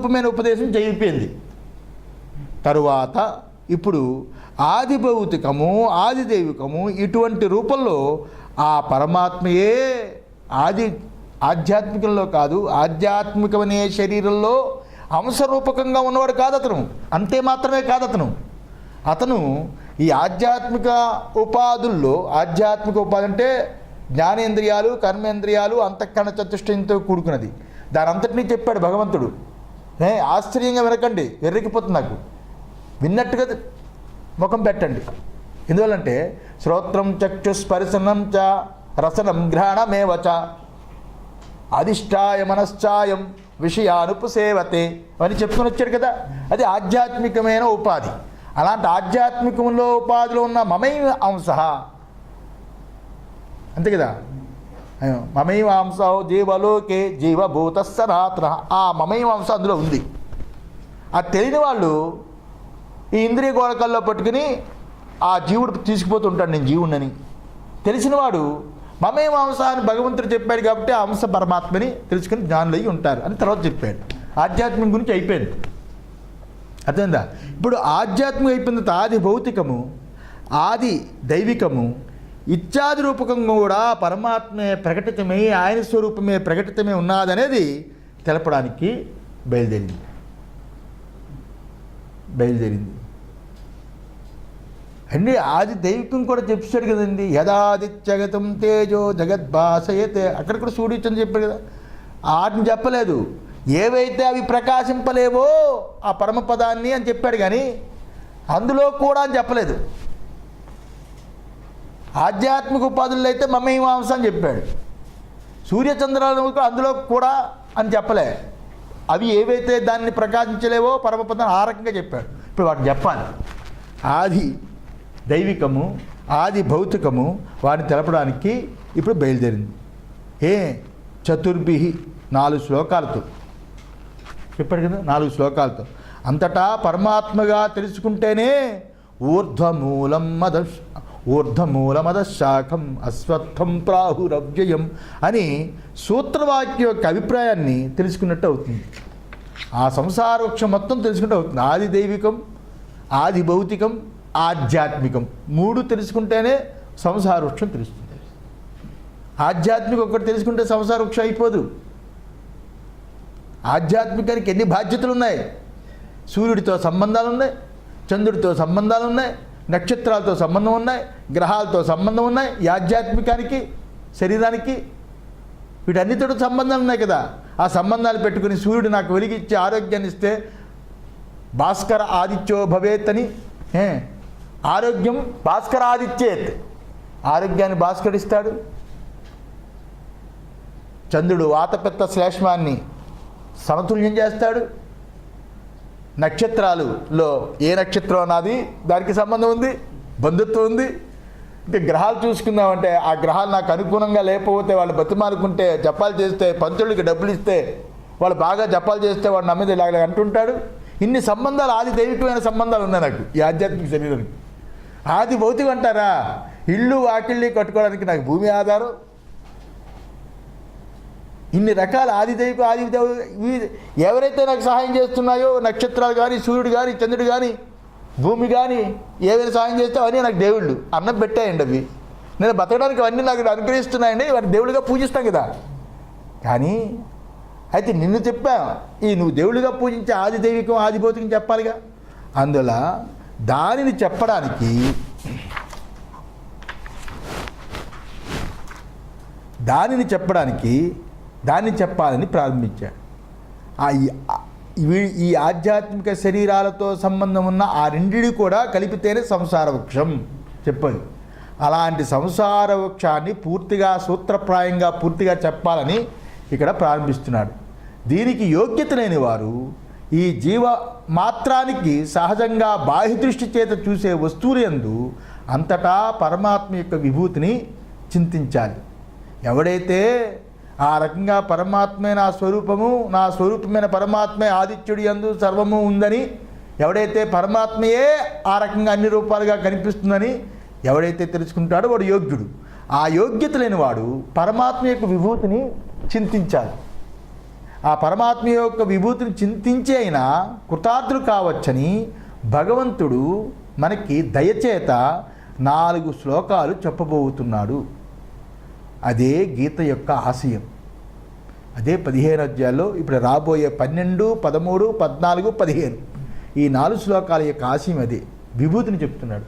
రూపమైన ఉపదేశం జరిగిపోయింది. తరువాత ఇప్పుడు ఆది భౌతికము ఆది దైవికము ఇటువంటి రూపంలో ఆ పరమాత్మయే ఆధ్యాత్మికంలో కాదు, ఆధ్యాత్మికమనే శరీరంలో అంశరూపకంగా ఉన్నవాడు కాదు అతను. అంతే మాత్రమే కాదు అతను ఈ ఆధ్యాత్మిక ఉపాధుల్లో, ఆధ్యాత్మిక ఉపాధి అంటే జ్ఞానేంద్రియాలు కర్మేంద్రియాలు అంతఃకరణ చతుష్టయంతో కూడుకున్నది. దాని అంతటినీ చెప్పాడు భగవంతుడు. ఆశ్చర్యంగా వినకండి, ఎర్రికిపోతుంది నాకు. విన్నట్టుగా ముఖం పెట్టండి. ఎందువల్లంటే శ్రోత్రం చక్షుస్పర్శనం చ రసనం గ్రహణమేవచ అధిష్టాయ మనశ్చాయం విషయానుపసేవతే అని చెప్పుకొని వచ్చాడు కదా. అది ఆధ్యాత్మికమైన ఉపాధి. అలాంటి ఆధ్యాత్మికంలో ఉపాధిలో ఉన్న మమైవ అంశ, అంతే కదా, మమైవ అంశ జీవలోకే జీవభూత సనాతన, ఆ మమైవ అంశ అందులో ఉంది. అది తెలియని వాళ్ళు ఈ ఇంద్రియ గోళకాల్లో పట్టుకుని ఆ జీవుడు తీసుకుపోతుంటాడు నేను జీవుడిని. తెలిసినవాడు మమేవ అంశ అని భగవంతుడు చెప్పాడు కాబట్టి ఆ అంశ పరమాత్మని తెలుసుకుని జ్ఞానులు అయ్యి ఉంటారు అని తర్వాత చెప్పాడు. ఆధ్యాత్మిక గురించి అయిపోయింది, అర్థమైందా? ఇప్పుడు ఆధ్యాత్మిక అయిపోయిన తర్వాత ఆది భౌతికము ఆది దైవికము ఇత్యాది రూపకంగా కూడా పరమాత్మే ప్రకటితమై ఆయన స్వరూపమే ప్రకటితమై ఉన్నదనేది తెలపడానికి బయలుదేరింది. అండి ఆది దైవికం కూడా చెప్పాడు కదండి. యదాదిత్యగతం తేజో జగద్భాసయతే, అక్కడ కూడా సూర్యుచని చెప్పాడు కదా. వాటిని చెప్పలేదు, ఏవైతే అవి ప్రకాశింపలేవో ఆ పరమపదాన్ని అని చెప్పాడు, కానీ అందులో కూడా అని చెప్పలేదు. ఆధ్యాత్మిక ఉపాధుల్లో అయితే మమైవాంస అని చెప్పాడు, సూర్యచంద్రాలను అందులో కూడా అని చెప్పలే. అవి ఏవైతే దాన్ని ప్రకాశించలేవో పరమపదాన్ని ఆ రకంగా చెప్పాడు. ఇప్పుడు వాటిని చెప్పాలి. ఆది దైవికము ఆది భౌతికము వాటిని తెలపడానికి ఇప్పుడు బయలుదేరింది. చతుర్భి 4 శ్లోకాలతో చెప్పాడు కదా, 4 శ్లోకాలతో. అంతటా పరమాత్మగా తెలుసుకుంటేనే ఊర్ధ్వమూలమదశాఖం అశ్వత్థం ప్రాహురవ్యయం అని సూత్రవాక్య యొక్క అభిప్రాయాన్ని తెలుసుకున్నట్టు అవుతుంది. ఆ సంసార వృక్షం మొత్తం తెలుసుకుంటూ అవుతుంది. ఆది దైవికం ఆది భౌతికం ఆధ్యాత్మికం 3 తెలుసుకుంటేనే సంసార వృక్షం తెలుస్తుంది. ఆధ్యాత్మిక ఒకటి తెలుసుకుంటే సంసార వృక్షం అయిపోదు. ఆధ్యాత్మికానికి ఎన్ని బాధ్యతలు ఉన్నాయి. సూర్యుడితో సంబంధాలు ఉన్నాయి, చంద్రుడితో సంబంధాలు ఉన్నాయి, నక్షత్రాలతో సంబంధం ఉన్నాయి, గ్రహాలతో సంబంధం ఉన్నాయి. ఈ ఆధ్యాత్మికానికి శరీరానికి వీటన్నిటితో సంబంధాలు ఉన్నాయి కదా. ఆ సంబంధాలు పెట్టుకుని సూర్యుడు నాకు వెలిగిచ్చి ఆరోగ్యాన్ని ఇస్తే భాస్కర ఆదిత్యో భవేత్ అని, ఆరోగ్యం భాస్కర ఆదిత్యేత్, ఆరోగ్యాన్ని భాస్కరిస్తాడు. చంద్రుడు వాతపెత్త శ్లేష్మాన్ని సమతుల్యం చేస్తాడు. నక్షత్రాలలో ఏ నక్షత్రం అన్నది దానికి సంబంధం ఉంది, బంధుత్వం ఉంది. ఇంకా గ్రహాలు చూసుకుందామంటే ఆ గ్రహాలు నాకు అనుకూలంగా లేకపోతే వాళ్ళు బతిమాలుకుంటే జపాలు చేస్తే పంతులకి డబ్బులు ఇస్తే వాళ్ళు బాగా జపాలు చేస్తే వాడు నమ్మేది ఇలాగ అంటుంటాడు. ఇన్ని సంబంధాలు ఆది దైవికమైన సంబంధాలు ఉన్నాయి నాకు ఈ ఆధ్యాత్మిక శరీరానికి. ఆది భౌతికం అంటారా, ఇళ్ళు వాకిళ్ళి కట్టుకోవడానికి నాకు భూమి ఆధారం. ఇన్ని రకాల ఆది దైవిక ఎవరైతే నాకు సహాయం చేస్తున్నాయో నక్షత్రాలు కానీ సూర్యుడు కానీ చంద్రుడు కానీ భూమి కానీ ఏవైనా సహాయం చేస్తే అవన్నీ నాకు దేవుళ్ళు అన్నం పెట్టాయండి. అవి నేను బతకడానికి అవన్నీ నాకు అనుగ్రహిస్తున్నాయండి, వాటి దేవుడిగా పూజిస్తాం కదా. కానీ అయితే నిన్ను చెప్పా, ఈ నువ్వు దేవుడిగా పూజించే ఆది దైవికం ఆది భౌతికం చెప్పాలిగా. అందువల్ల దానిని చెప్పడానికి దాన్ని చెప్పాలని ప్రారంభించాడు. ఈ ఆధ్యాత్మిక శరీరాలతో సంబంధం ఉన్న ఆ రెండిని కూడా కలిపితేనే సంసార వృక్షం చెప్పాలి. అలాంటి సంసార వృక్షాన్ని పూర్తిగా సూత్రప్రాయంగా పూర్తిగా చెప్పాలని ఇక్కడ ప్రారంభిస్తున్నాడు. దీనికి యోగ్యత లేని వారు ఈ జీవ మాత్రానికి సహజంగా బాహ్య దృష్టి చేత చూసే వస్తువులందు అంతటా పరమాత్మ యొక్క విభూతిని చింతించాలి. ఎవడైతే ఆ రకంగా పరమాత్మే నా స్వరూపము, నా స్వరూపమైన పరమాత్మే ఆదిత్యుడి యందు సర్వము ఉందని ఎవడైతే పరమాత్మయే ఆ రకంగా అన్ని రూపాలుగా కనిపిస్తుందని ఎవడైతే తెలుసుకుంటాడో వాడు యోగ్యుడు. ఆ యోగ్యత లేనివాడు పరమాత్మ యొక్క విభూతిని చింతించాలి. ఆ పరమాత్మ యొక్క విభూతిని చింతించి అయినా కృతార్థులు కావచ్చని భగవంతుడు మనకి దయచేత 4 శ్లోకాలు చెప్పబోతున్నాడు. అదే గీత యొక్క ఆశయం. అదే 15 అధ్యాయాల్లో ఇప్పుడు రాబోయే 12, 13, 14, 15 ఈ 4 శ్లోకాల యొక్క ఆశయం అదే. విభూతిని చెప్తున్నాడు.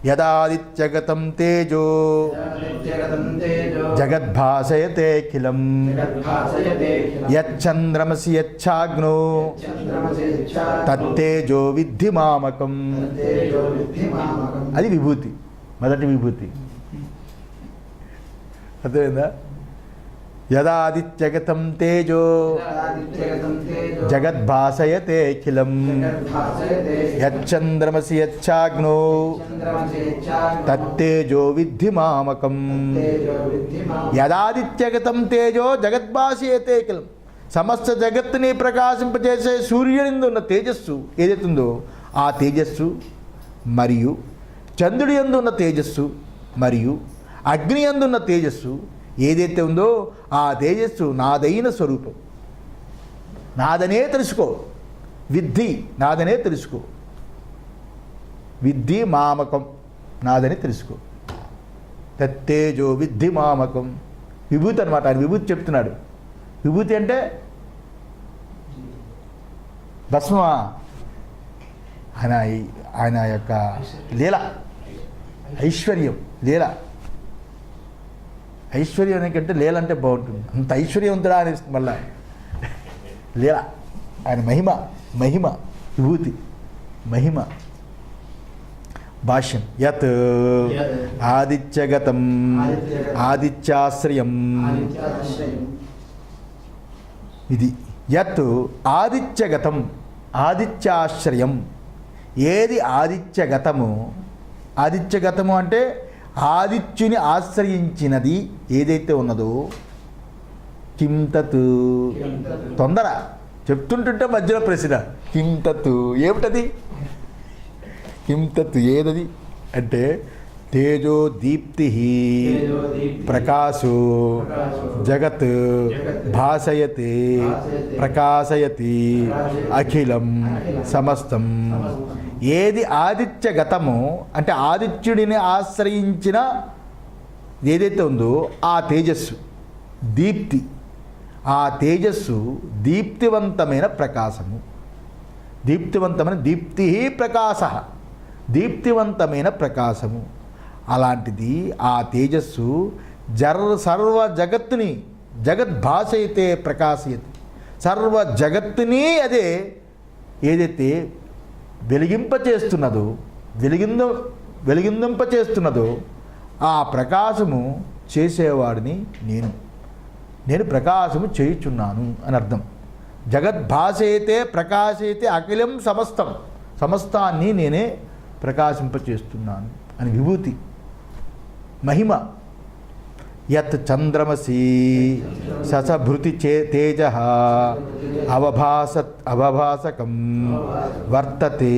యదాదిత్యగతం తేజో జగద్భాసయతేఖిలం యచ్చంద్రమసి యచ్ఛాగ్నో తత్తేజో విద్ధి మామకం. అది విభూతి, మొదటి విభూతి. అర్థమైందా? యదాదిత్యగతం తేజో జగద్భాసయతేఖిలం యచ్చంద్రమసి యచ్ఛాగ్నో తత్తేజో విద్ధి మామకం. యదాదిత్యగతం తేజో జగద్భాసయతేఖిలం, సమస్త జగత్తుని ప్రకాశింపజేసే సూర్యుని ఉన్న తేజస్సు ఏదైతుందో ఆ తేజస్సు, మరియు చంద్రుడి యందు ఉన్న తేజస్సు, మరియు అగ్ని యందు ఉన్న తేజస్సు ఏదైతే ఉందో ఆ తేజస్సు నాదైన స్వరూపం. నాదనే తెలుసుకో. విద్ధి, నాదనే తెలుసుకో. విద్ధి మామకం, నాదని తెలుసుకో. తత్తేజో విద్ధి మామకం. విభూతి అనమాట. ఆయన విభూతి చెప్తున్నాడు. విభూతి అంటే భస్మా. ఆయన యొక్క లీల, ఐశ్వర్యం, లీల. ఐశ్వర్యం కంటే లీల అంటే బాగుంటుంది. అంత ఐశ్వర్యవంతుడా అని మళ్ళా లీల. ఆయన మహిమ, మహిమ, విభూతి, మహిమ. భాష్యం. యత్ ఆదిత్యగతం ఆదిత్యాశ్రయం. ఇది యత్ ఆదిత్యగతం ఆదిత్యాశ్రయం. ఏది ఆదిత్యగతము? ఆదిత్యగతము అంటే ఆదిత్యుని ఆశ్రయించినది ఏదైతే ఉన్నదో. కిం తత్, తొందర చెప్తుంటుంటే మధ్యలో ప్రశ్న. కిం తత్ ఏమిటది? కిం తత్ ఏదది అంటే తేజో దీప్తి ప్రకాశో జగత్ భాసయతే ప్రకాశయతి అఖిలం సమస్తం. ఏది ఆదిత్యగతమో అంటే ఆదిత్యుడిని ఆశ్రయించిన ఏదైతే ఉందో ఆ తేజస్సు దీప్తి. ఆ తేజస్సు దీప్తివంతమైన ప్రకాశము. దీప్తివంతమైన దీప్తి ప్రకాశ, దీప్తివంతమైన ప్రకాశము. అలాంటిది ఆ తేజస్సు సర్వ జగత్తుని జగద్భాసయితే ప్రకాశయతి. సర్వ జగత్తుని అదే ఏదైతే వెలిగింపచేస్తున్నదో, వెలిగిందింపచేస్తున్నదో ఆ ప్రకాశము చేసేవాడిని నేను ప్రకాశము చేయుచున్నాను అని అర్థం. జగద్భాసయితే ప్రకాశయితే అఖిలం సమస్తం, సమస్తాన్ని నేనే ప్రకాశింపచేస్తున్నాను అని విభూతి, మహిమ. యత్ చంద్రమసి ససభృతి తేజ అవభాసకం వర్తతే.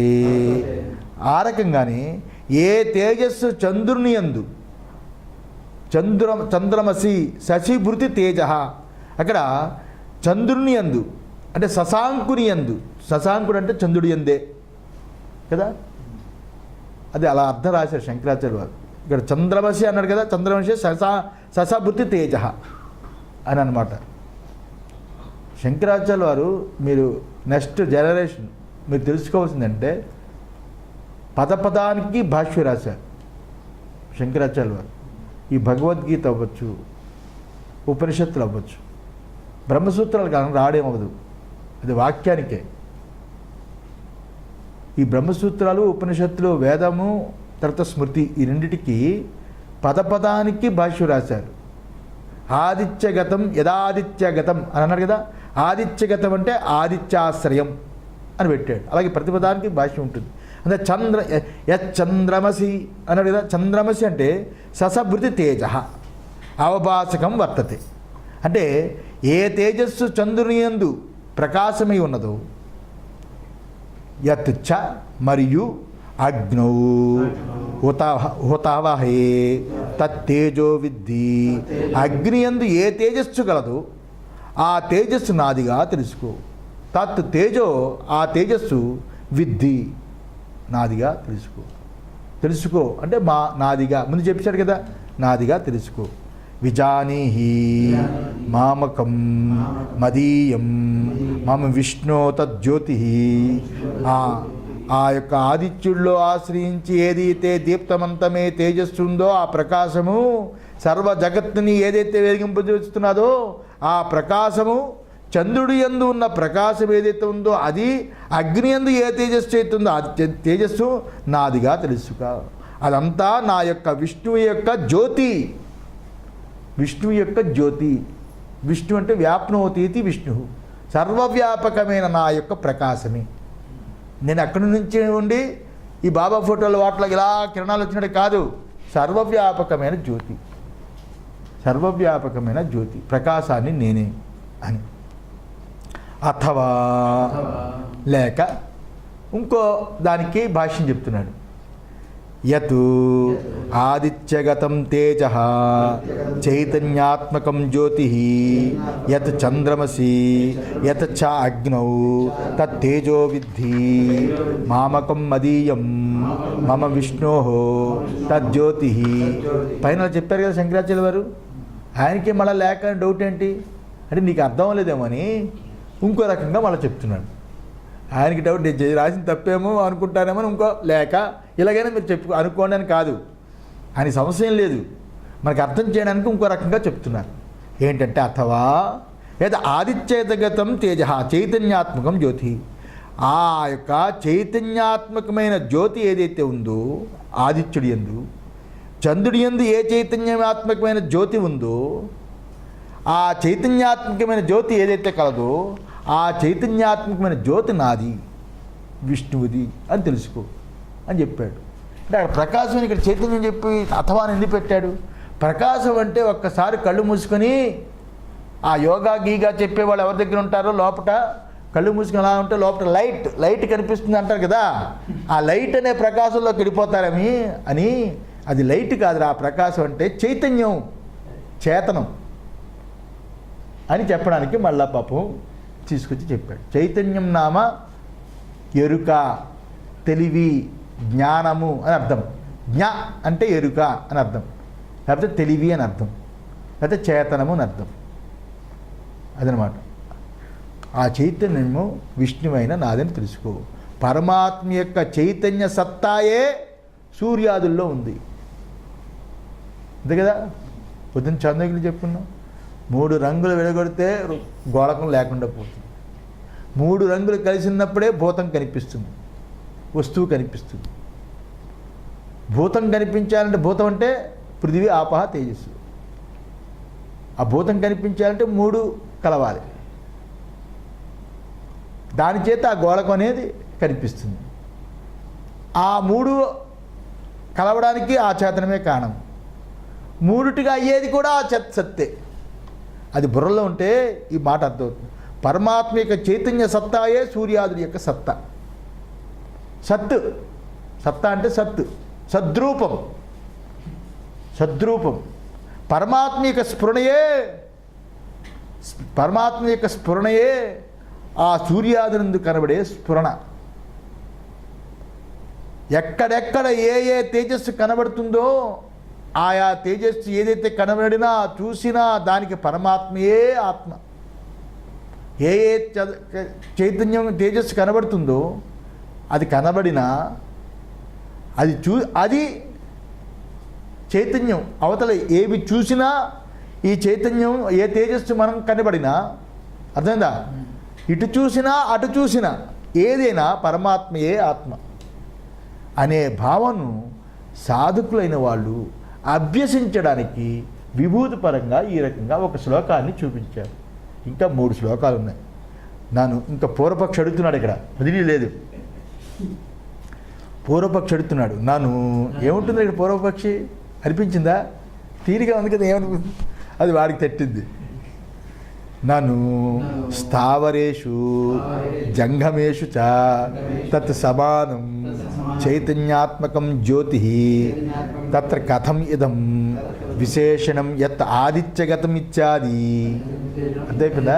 ఆ రకంగానే ఏ తేజస్సు చంద్రుని యందు, చంద్రమసి శశిభృతి తేజ, అక్కడ చంద్రుని యందు అంటే శశాంకుని యందు. శశాంకుడు అంటే చంద్రుడి యందే కదా, అది అలా అర్థం రాశారు శంకరాచార్య వారు. ఇక్కడ చంద్రమసి అన్నాడు కదా, చంద్రమసి శశభృతి తేజ అని అనమాట. శంకరాచార్య వారు మీరు నెక్స్ట్ జనరేషన్ మీరు తెలుసుకోవాల్సిందంటే పదానికి భాష్య రాశారు శంకరాచార్య వారు. ఈ భగవద్గీత అవ్వచ్చు, ఉపనిషత్తులు అవ్వచ్చు, బ్రహ్మసూత్రాలు కానీ రాడేమవ్వదు, అది వాక్యానికే. ఈ బ్రహ్మసూత్రాలు, ఉపనిషత్తులు, వేదము, తర్వాత స్మృతి, ఈ రెండిటికి పదానికి భాష్యం రాశారు. ఆదిత్యగతం యదాదిత్యగతం అని అన్నారు కదా, ఆదిత్యగతం అంటే ఆదిత్యాశ్రయం అని పెట్టాడు. అలాగే ప్రతిపదానికి భాష్యం ఉంటుంది. అంటే చంద్రమసి అన్నాడు కదా, చంద్రమసి అంటే ససభృతి తేజ అవభాసకం వర్తతే. అంటే ఏ తేజస్సు చంద్రుని యందు ప్రకాశమై ఉన్నదో, యత్ చ మరియు అగ్నౌ హుతవహే తత్తేజో విద్ధి. అగ్ని యందు ఏ తేజస్సు కలదు ఆ తేజస్సు నాదిగా తెలుసుకో. తత్ తేజో, ఆ తేజస్సు విద్ధి, నాదిగా తెలుసుకో అంటే నాదిగా ముందు చెప్పాడు కదా, నాదిగా తెలుసుకో. విజానీహి మామకం మదీయం మమ విష్ణో తజ్జ్యోతి. ఆ యొక్క ఆదిత్యుల్లో ఆశ్రయించి ఏదైతే దీప్తమంతమే తేజస్సు ఉందో ఆ ప్రకాశము సర్వ జగత్తుని ఏదైతే వెలిగింపజేస్తున్నదో ఆ ప్రకాశము, చంద్రుడి యందు ఉన్న ప్రకాశం ఏదైతే ఉందో అది, అగ్ని యందు ఏ తేజస్సు అవుతుందో ఆ తేజస్సు నాదిగా తెలుసుక. అదంతా నా యొక్క విష్ణువు యొక్క జ్యోతి. విష్ణువు యొక్క జ్యోతి. విష్ణు అంటే వ్యాప్నోతీతి విష్ణు, సర్వవ్యాపకమైన నా యొక్క ప్రకాశమే. నేను అక్కడి నుంచి ఉండి ఈ బాబా ఫోటోలు వాటిలో ఇలా కిరణాలు వచ్చినట్టు కాదు, సర్వవ్యాపకమైన జ్యోతి. సర్వవ్యాపకమైన జ్యోతి ప్రకాశాన్ని నేనే అని. అథవా లేక ఇంకో దానికి భాష్యం చెప్తున్నాడు. యత్ ఆదిత్యగతం తేజ చైతన్యాత్మకం జ్యోతి యత్ చంద్రమసి యత్ చ అగ్నౌ తత్తేజో విద్ధి మామకం మదీయం మమ విష్ణో తజ్జ్యోతి. పైన చెప్పారు కదా శంకరాచార్య వారు, ఆయనకి మళ్ళీ లేక డౌట్ ఏంటి అంటే నీకు అర్థం లేదేమో అని ఇంకో రకంగా మళ్ళీ చెప్తున్నాడు. ఆయనకి డౌట్ రాసిన తప్పేమో అనుకుంటారేమో, ఇంకో లేక ఇలాగైనా మీరు అనుకోండి అని కాదు, అని సంశయం లేదు. మనకు అర్థం చేయడానికి ఇంకో రకంగా చెప్తున్నారు. ఏంటంటే అథవా లేదా ఆదిత్యగతం తేజ చైతన్యాత్మకం జ్యోతి. ఆ యొక్క చైతన్యాత్మకమైన జ్యోతి ఏదైతే ఉందో ఆదిత్యుడి యందు, చంద్రుడి యందు ఏ చైతన్యాత్మకమైన జ్యోతి ఉందో ఆ చైతన్యాత్మకమైన జ్యోతి ఏదైతే కలదో ఆ చైతన్యాత్మకమైన జ్యోతి నాది, విష్ణువుది అని తెలుసుకో అని చెప్పాడు. అంటే అక్కడ ప్రకాశం ఇక్కడ చైతన్యం చెప్పి అథవా అని ఎందుకు పెట్టాడు? ప్రకాశం అంటే ఒక్కసారి కళ్ళు మూసుకొని ఆ యోగా గీగా చెప్పేవాళ్ళు ఎవరి దగ్గర ఉంటారో లోపల కళ్ళు మూసుకొని అలా ఉంటే లోపల లైట్ కనిపిస్తుంది అంటారు కదా, ఆ లైట్ అనే ప్రకాశంలోకి వెళ్ళిపోతారని అని. అది లైట్ కాదురా, ఆ ప్రకాశం అంటే చైతన్యం, చేతనం అని చెప్పడానికి మళ్ళా పాపం తీసుకొచ్చి చెప్పాడు. చైతన్యం నామ ఎరుక, తెలివి, జ్ఞానము అని అర్థం. జ్ఞ అంటే ఎరుక అని అర్థం, లేకపోతే తెలివి అని అర్థం, లేకపోతే చేతనము అని అర్థం. అదనమాట. ఆ చైతన్యము విష్ణువైన నాదని తెలుసుకో. పరమాత్మ యొక్క చైతన్య సత్తాయే సూర్యాదుల్లో ఉంది. అంతే కదా, పొద్దున్న చంద్రగిరి చెప్పుకున్నాం. 3 రంగులు విడగొడితే గోళకం లేకుండా పోతుంది. 3 రంగులు కలిసినప్పుడే భూతం కనిపిస్తుంది, వస్తువు కనిపిస్తుంది. భూతం కనిపించాలంటే, భూతం అంటే పృథివీ ఆపహ తేజస్సు. ఆ భూతం కనిపించాలంటే 3 కలవాలి. దాని చేత ఆ గోళకం అనేది కనిపిస్తుంది. ఆ 3 కలవడానికి ఆ చేతనమే కారణం. 3టిగా అయ్యేది కూడా ఆ సత్తే. అది బుర్రలో ఉంటే ఈ మాట అర్థమవుతుంది. పరమాత్మ యొక్క చైతన్య సత్తాయే సూర్యాదుడి యొక్క సత్తా. సత్తా అంటే సద్రూపం. పరమాత్మ యొక్క స్ఫురణయే ఆ సూర్యాదునందు కనబడే స్ఫురణ. ఎక్కడెక్కడ ఏ తేజస్సు కనబడుతుందో ఆయా తేజస్సు ఏదైతే కనబడినా చూసినా దానికి పరమాత్మయే ఆత్మ. ఏ చైతన్యం తేజస్సు కనబడుతుందో అది కనబడినా అది చైతన్యం. అవతల ఏవి చూసినా ఈ చైతన్యం ఏ తేజస్సు మనం కనబడినా, అర్థమైందా, ఇటు చూసినా అటు చూసినా ఏదైనా పరమాత్మయే ఆత్మ అనే భావనను సాధకులైన వాళ్ళు అభ్యసించడానికి విభూతి పరంగా ఈ రకంగా ఒక శ్లోకాన్ని చూపించారు. ఇంకా 3 శ్లోకాలు ఉన్నాయి. ఇంకా పూర్వపక్షి అడుగుతున్నాడు, ఇక్కడ వదిలి లేదు. పూర్వపక్షి అడుగుతున్నాడు ఏముంటుంది ఇక్కడ పూర్వపక్షి అనిపించిందా? తీరిగా ఉంది కదా, ఏమనిపించింది? అది వాడికి తట్టింది. స్థావరేషు జంగమేషు చ తత్ సమానం చైతన్యాత్మకం జ్యోతి తత్ర కథం ఇదం విశేషణం యత్ ఆదిత్యగతం ఇత్యాది. అంతే కదా,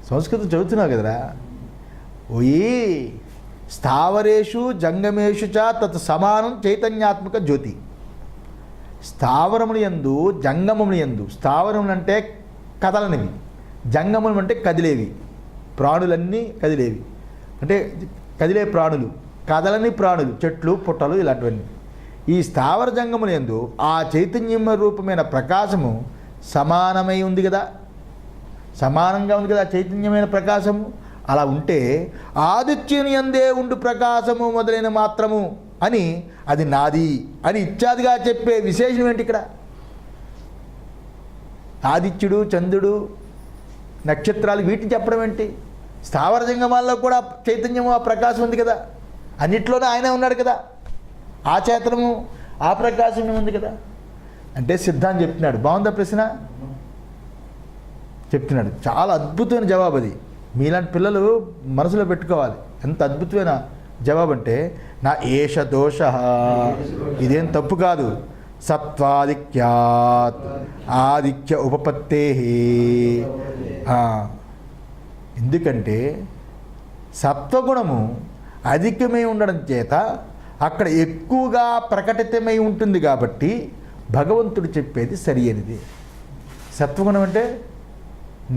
సంస్కృతం చదువుతున్నావు కదరా. ఓయి స్థావరేషు జంగమేషు చ తత్ సమానం చైతన్యాత్మక జ్యోతి. స్థావరములు యందు జంగమములు యందు, స్థావరములు అంటే కదలనివి, జంగములు అంటే కదిలేవి, ప్రాణులన్నీ కదిలేవి, అంటే కదిలే ప్రాణులు, కదలని ప్రాణులు, చెట్లు పుట్టలు ఇలాంటివన్నీ. ఈ స్థావర జంగములు యందు ఆ చైతన్య రూపమైన ప్రకాశము సమానమై ఉంది కదా, సమానంగా ఉంది కదా చైతన్యమైన ప్రకాశము. అలా ఉంటే ఆదిత్యుని యందే ఉండు ప్రకాశము మొదలైన మాత్రము అని అది నాది అని ఇత్యాదిగా చెప్పే విశేషం ఏంటి ఇక్కడ? ఆదిత్యుడు, చంద్రుడు, నక్షత్రాలు వీటిని చెప్పడం ఏంటి? స్థావర జంగమాల్లో కూడా చైతన్యము ఆ ప్రకాశం ఉంది కదా, అన్నిట్లోనే ఆయనే ఉన్నాడు కదా, ఆ చేతనము ఆ ప్రకాశమే ఉంది కదా అంటే సిద్ధాంతం చెప్తున్నాడు. బాగుందా ప్రశ్న? చెప్తున్నాడు. చాలా అద్భుతమైన జవాబు అది. మీలాంటి పిల్లలు మనసులో పెట్టుకోవాలి. ఎంత అద్భుతమైన జవాబు అంటే, నా ఏష దోష, ఇదేం తప్పు కాదు. సత్వాదిక్యాత్ ఆదిత్య ఉపపత్తే. ఎందుకంటే సత్వగుణము అధికమై ఉండడం చేత అక్కడ ఎక్కువగా ప్రకటితమై ఉంటుంది కాబట్టి భగవంతుడు చెప్పేది సరి అయినది. సత్వగుణం అంటే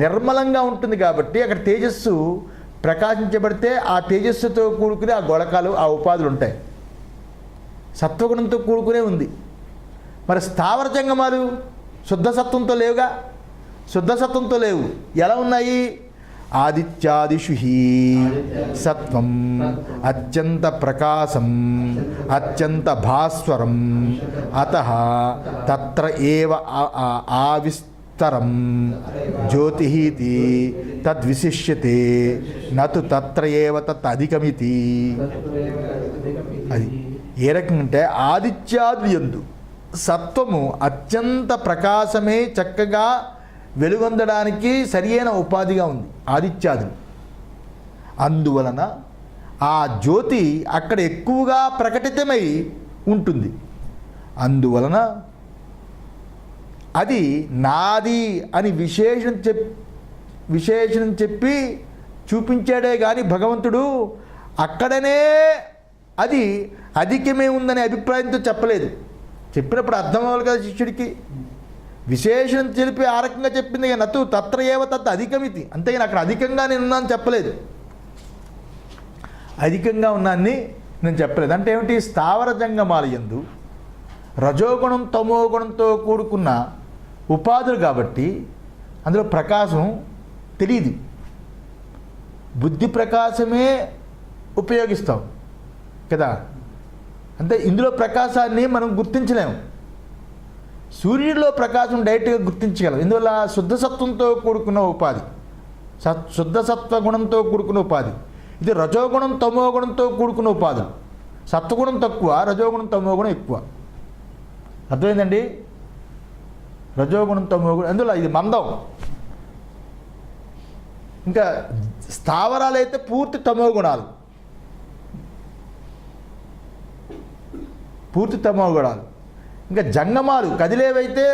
నిర్మలంగా ఉంటుంది కాబట్టి అక్కడ తేజస్సు ప్రకాశించబడితే ఆ తేజస్సుతో కూడుకునే ఆ గొళకాలు, ఆ ఉపాధులు ఉంటాయి. సత్వగుణంతో కూడుకునే ఉంది. మరి స్థావర జంగమాలు శుద్ధ సత్వంతో లేవుగా, శుద్ధ సత్వంతో లేవు. ఎలా ఉన్నాయి? ఆదిత్యాదిషు హి సత్వం అత్యంత ప్రకాశం అత్యంత భాస్వరం అతః తత్ర ఏవ ఆవిస్తరం జ్యోతిః తద్విశిష్యతే నతు తత్ర ఏవ తత్ అధికమితి. అది ఏ రకంగా అంటే ఆదిత్యాదులు యందు సత్వము అత్యంత ప్రకాశమే చక్కగా వెలుగొందడానికి సరియైన ఉపాధిగా ఉంది ఆదిత్యాదులు. అందువలన ఆ జ్యోతి అక్కడ ఎక్కువగా ప్రకటితమై ఉంటుంది. అందువలన అది నాది అని విశేషణం చెప్పి చూపించాడే కానీ భగవంతుడు అక్కడనే అది అధికమే ఉందనే అభిప్రాయంతో చెప్పలేదు. చెప్పినప్పుడు అర్థం అవ్వాలి కదా శిష్యుడికి. విశేషం తెలిపి ఆ రకంగా చెప్పింది. నతు తత్ర ఏవ తత్ అధికమితి. అంతేగాని అక్కడ అధికంగా నేను ఉన్నాను చెప్పలేదు. అధికంగా ఉన్నాన్ని నేను చెప్పలేదు. అంటే ఏమిటి? స్థావర జంగమాల యందు రజోగుణం తమో గుణంతో కూడుకున్న ఉపాధులు కాబట్టి అందులో ప్రకాశం తెలియదు. బుద్ధి ప్రకాశమే ఉపయోగిస్తాం కదా. అంటే ఇందులో ప్రకాశాన్ని మనం గుర్తించలేము. సూర్యుడిలో ప్రకాశం డైరెక్ట్గా గుర్తించగలం. ఇందువల్ల శుద్ధ సత్వంతో కూడుకున్న ఉపాధి, శుద్ధ సత్వ గుణంతో కూడుకున్న ఉపాధి. ఇది రజోగుణం తమో గుణంతో కూడుకున్న ఉపాధులు. సత్వగుణం తక్కువ, రజోగుణం తమో గుణం ఎక్కువ. అర్థమైందండి? రజోగుణం తమో గుణం, అందులో ఇది మందం. ఇంకా స్థావరాలు అయితే పూర్తి తమో గుణాలు, పూర్తి తమో గుణాలు. ఇంకా జంగమాలు కదిలేవైతే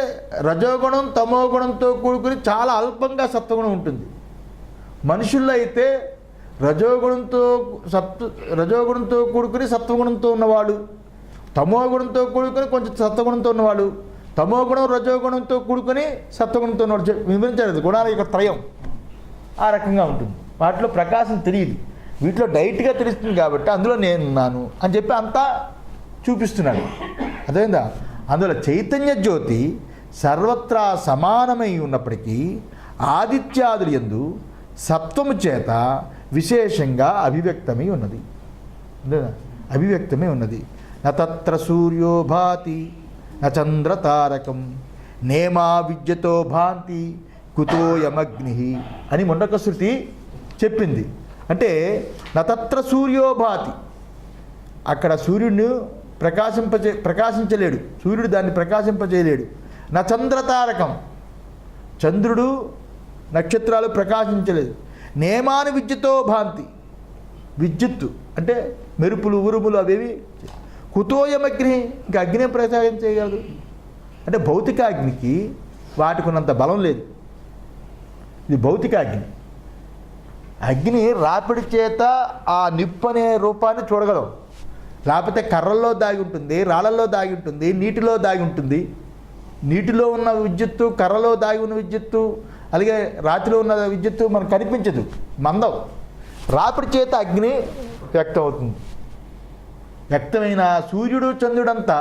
రజోగుణం తమో గుణంతో కూడుకుని చాలా అల్పంగా సత్వగుణం ఉంటుంది. మనుషుల్లో అయితే రజోగుణంతో కూడుకుని సత్వగుణంతో ఉన్నవాడు, తమో గుణంతో కూడుకుని కొంచెం సత్వగుణంతో ఉన్నవాడు, తమో గుణం రజోగుణంతో కూడుకుని సత్వగుణంతో ఉన్నవాడు. వివరించారు గుణాల యొక్క త్రయం ఆ రకంగా ఉంటుంది. వాటిలో ప్రకాశం తెలియదు, వీటిలో డైరెక్ట్గా తెలుస్తుంది. కాబట్టి అందులో నేనున్నాను అని చెప్పి అంతా చూపిస్తున్నాడు. అదేందా? అందులో చైతన్య జ్యోతి సర్వత్రా సమానమై ఉన్నప్పటికీ ఆదిత్యాదులు యందు సత్వము చేత విశేషంగా అభివ్యక్తమై ఉన్నది. అభివ్యక్తమై ఉన్నది. నత్ర సూర్యో భాతి నచంద్ర తారకం నేమా విద్యతో భాంతి కుతోయమగ్ని అని మొండక శృతి చెప్పింది. అంటే సూర్యో భాతి, అక్కడ సూర్యుడిని ప్రకాశించలేడు, సూర్యుడు దాన్ని ప్రకాశింపజేయలేడు. నా చంద్రతారకం, చంద్రుడు నక్షత్రాలు ప్రకాశించలేదు. నేమాని విద్యుతో భాంతి, విద్యుత్తు అంటే మెరుపులు ఉరుములు అవేవి. కుతోయమగ్ని, ఇంకా అగ్ని ప్రకాశం చేయగలదు. అంటే భౌతికాగ్నికి వాటికి ఉన్నంత బలం లేదు. ఇది భౌతికాగ్ని. అగ్ని రాపిడి చేత ఆ నిప్పు అనే రూపాన్ని చూడగలం. లేకపోతే కర్రల్లో దాగి ఉంటుంది, రాళ్ళల్లో దాగి ఉంటుంది, నీటిలో దాగి ఉంటుంది. నీటిలో ఉన్న విద్యుత్తు, కర్రలో దాగి ఉన్న విద్యుత్తు, అలాగే రాతిలో ఉన్న విద్యుత్తు మనకు కనిపించదు, మందం. రాపిడి చేత అగ్ని వ్యక్తం అవుతుంది. వ్యక్తమైన సూర్యుడు చంద్రుడంతా